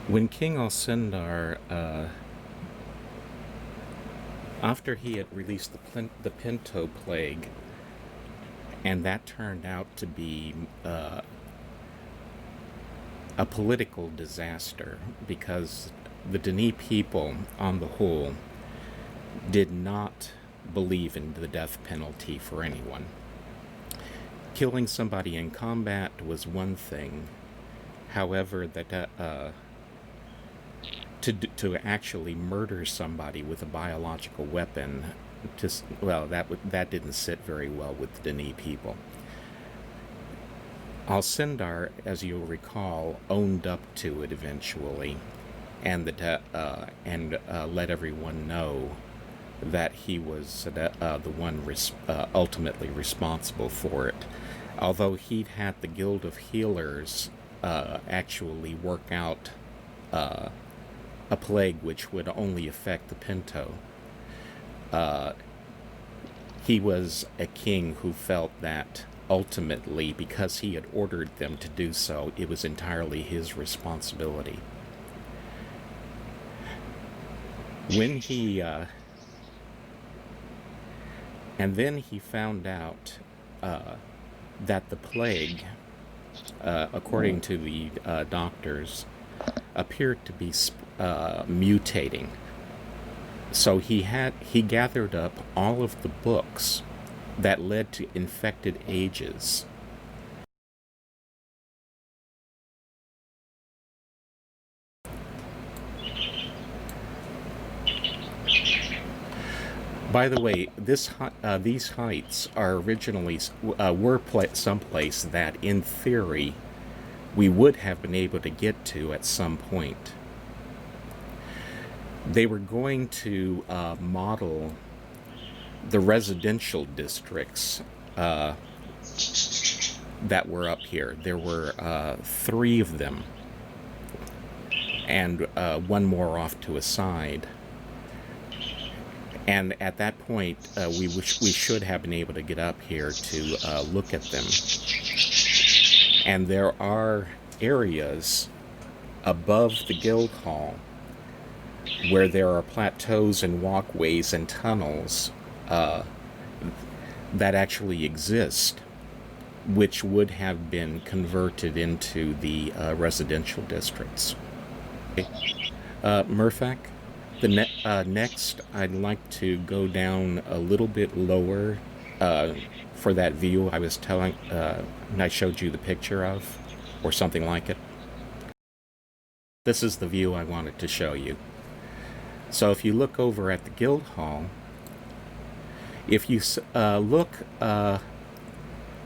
When King Alcindor, after he had released the Pinto Plague, and that turned out to be a political disaster because the Denis people, on the whole, did not believe in the death penalty for anyone. Killing somebody in combat was one thing. However, to actually murder somebody with a biological weapon, that didn't sit very well with the Denis people. Alcindor, as you'll recall, owned up to it eventually, and let everyone know that he was the one ultimately responsible for it. Although he'd had the Guild of Healers actually work out a plague which would only affect the Pinto. He was a king who felt that ultimately, because he had ordered them to do so, it was entirely his responsibility. When he and then he found out that the plague, according to the doctors, appeared to be mutating. So he gathered up all of the books that led to infected ages. By the way, these heights are originally were someplace that, in theory, we would have been able to get to at some point. They were going to model the residential districts that were up here. There were 3 of them, and one more off to a side. And at that point, we should have been able to get up here to look at them. And there are areas above the guild hall where there are plateaus and walkways and tunnels that actually exist, which would have been converted into the residential districts. Murphak, next, I'd like to go down a little bit lower for that view I was telling, I showed you the picture of, or something like it. This is the view I wanted to show you. So if you look over at the guild hall, if you look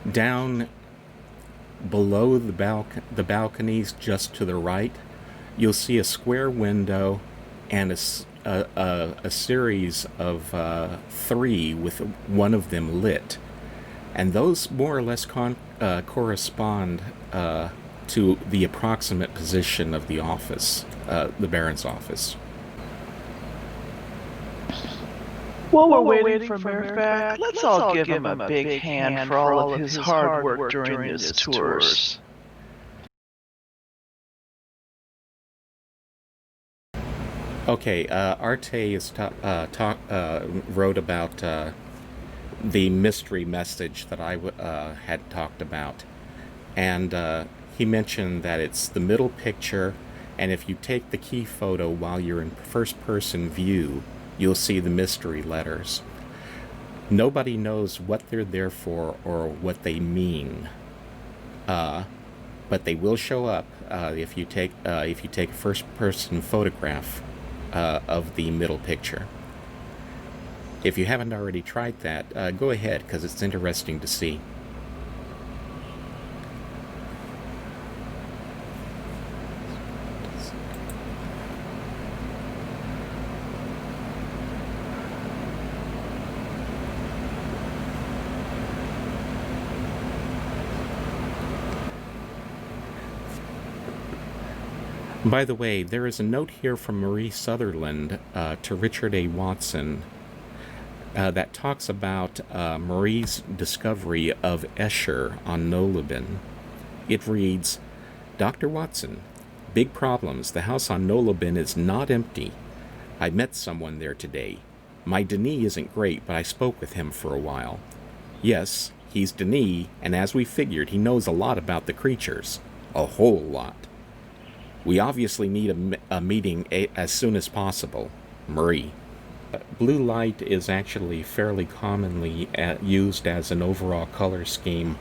down below the balconies just to the right, you'll see a square window and a series of 3 with one of them lit. And those more or less correspond to the approximate position of the office, the Baron's office. While we're waiting for Murphak, let's all give him a big hand for all of his hard work during this tours. Okay, Arte wrote about the mystery message that I had talked about, and he mentioned that it's the middle picture, and if you take the key photo while you're in first-person view, you'll see the mystery letters. Nobody knows what they're there for or what they mean, but they will show up if you take a first-person photograph of the middle picture. If you haven't already tried that, go ahead, because it's interesting to see. By the way, there is a note here from Marie Sutherland to Richard A. Watson that talks about Marie's discovery of Escher on Nolubin. It reads, Dr. Watson, Big problems. The house on Nolobin is not empty. I met someone there today. My Denis isn't great, but I spoke with him for a while. Yes, he's Denis, and as we figured, he knows a lot about the creatures. A whole lot. We obviously need a meeting as soon as possible. Marie. Blue light is actually fairly commonly used as an overall color scheme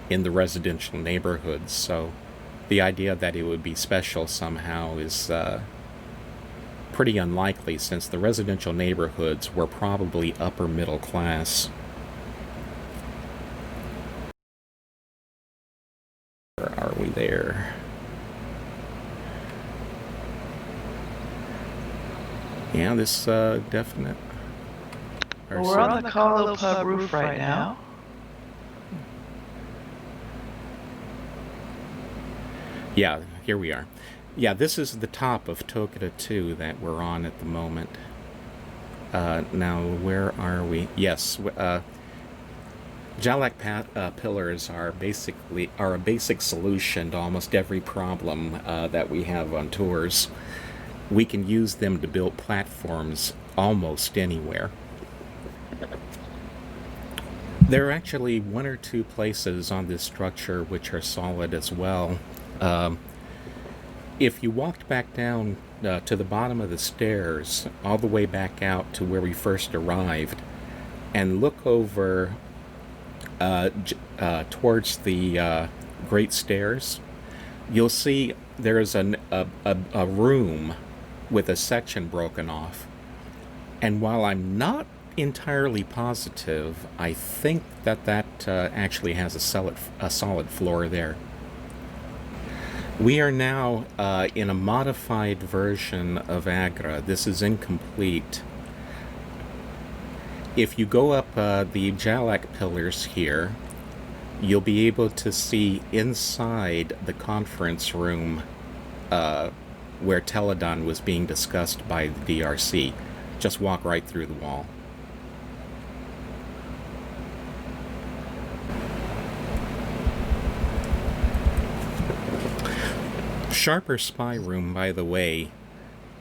in the residential neighborhoods, so the idea that it would be special somehow is pretty unlikely, since the residential neighborhoods were probably upper middle class. Where are we there? Yeah, this definite. Well, we're on the Carlo Pub roof right now. Yeah, here we are. Yeah, this is the top of Tokita 2 that we're on at the moment. Now, where are we? Yes, Jalak pillars are a basic solution to almost every problem that we have on tours. We can use them to build platforms almost anywhere. There are actually one or two places on this structure which are solid as well. If you walked back down to the bottom of the stairs, all the way back out to where we first arrived, and look over towards the Great Stairs, you'll see there's a room with a section broken off. And while I'm not entirely positive, I think that actually has a solid floor there. We are now in a modified version of Agra. This is incomplete. If you go up the Jalak pillars here, you'll be able to see inside the conference room where Teledon was being discussed by the DRC. Just walk right through the wall. Sharper Spy Room, by the way,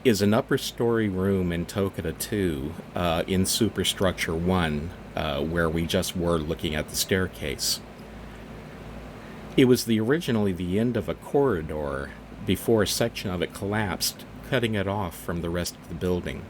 is an upper story room in Tokita 2 in Superstructure 1, where we just were looking at the staircase. It was originally the end of a corridor before a section of it collapsed, cutting it off from the rest of the building.